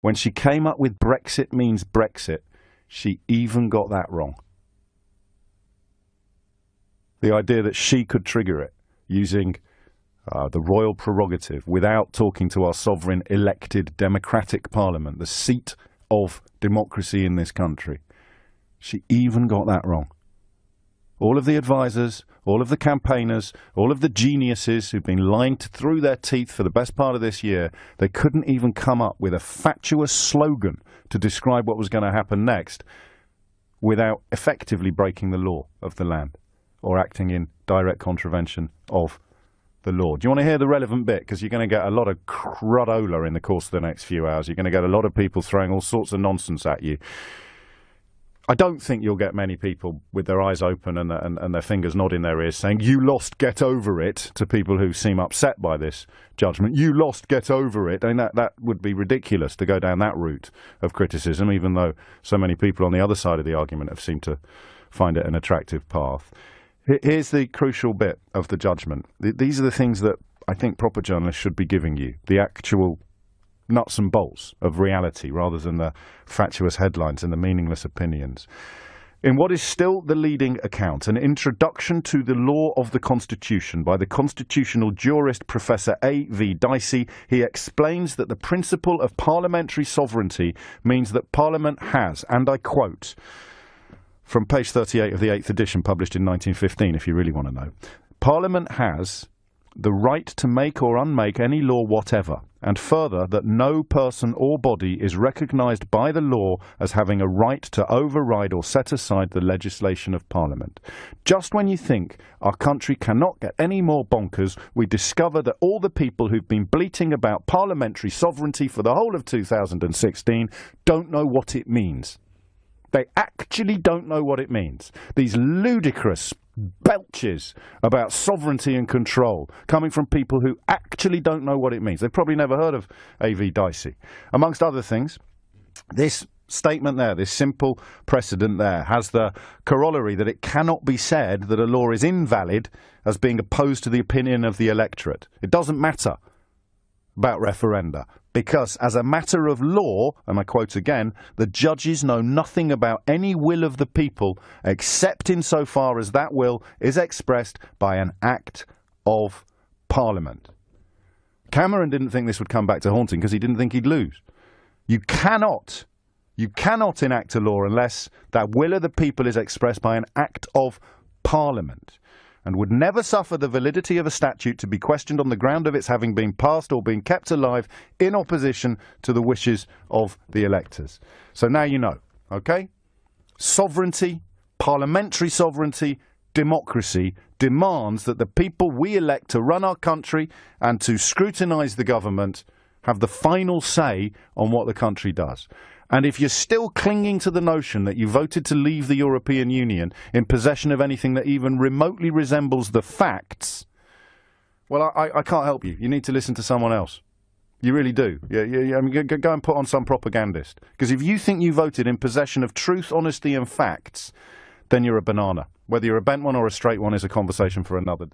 When she came up with Brexit means Brexit, she even got that wrong. The idea that she could trigger it using the royal prerogative without talking to our sovereign elected democratic parliament, the seat of democracy in this country, she even got that wrong. All of the advisors, all of the campaigners, all of the geniuses who've been lying through their teeth for the best part of this year, they couldn't even come up with a fatuous slogan to describe what was going to happen next without effectively breaking the law of the land or acting in direct contravention of the law. Do you want to hear the relevant bit? Because you're going to get a lot of crudola in the course of the next few hours. You're going to get a lot of people throwing all sorts of nonsense at you. I don't think you'll get many people with their eyes open and their fingers nodding their ears saying, "You lost, get over it," to people who seem upset by this judgment. "You lost, get over it." I mean, that would be ridiculous to go down that route of criticism, even though so many people on the other side of the argument have seemed to find it an attractive path. Here's the crucial bit of the judgment. These are the things that I think proper journalists should be giving you, the actual nuts and bolts of reality rather than the fatuous headlines and the meaningless opinions. In what is still the leading account, an introduction to the law of the Constitution by the constitutional jurist Professor A.V. Dicey, he explains that the principle of parliamentary sovereignty means that Parliament has, and I quote, from page 38 of the 8th edition published in 1915, if you really want to know, "Parliament has the right to make or unmake any law whatever, and further, that no person or body is recognised by the law as having a right to override or set aside the legislation of Parliament. Just when you think our country cannot get any more bonkers, we discover that all the people who've been bleating about parliamentary sovereignty for the whole of 2016 don't know what it means. They actually don't know what it means. These ludicrous belches about sovereignty and control coming from people who actually don't know what it means. They've probably never heard of A.V. Dicey. Amongst other things, this statement there, this simple precedent there, has the corollary that it cannot be said that a law is invalid as being opposed to the opinion of the electorate. It doesn't matter about referenda, because as a matter of law, and I quote again, the judges know nothing about any will of the people except insofar as that will is expressed by an act of Parliament. Cameron didn't think this would come back to haunt him because he didn't think he'd lose. You cannot enact a law unless that will of the people is expressed by an act of Parliament, and would never suffer the validity of a statute to be questioned on the ground of its having been passed or been kept alive in opposition to the wishes of the electors. So now you know, okay? Sovereignty, parliamentary sovereignty, democracy demands that the people we elect to run our country and to scrutinise the government have the final say on what the country does. And if you're still clinging to the notion that you voted to leave the European Union in possession of anything that even remotely resembles the facts, well, I can't help you. You need to listen to someone else. You really do. I mean, go and put on some propagandist. Because if you think you voted in possession of truth, honesty and facts, then you're a banana. Whether you're a bent one or a straight one is a conversation for another day.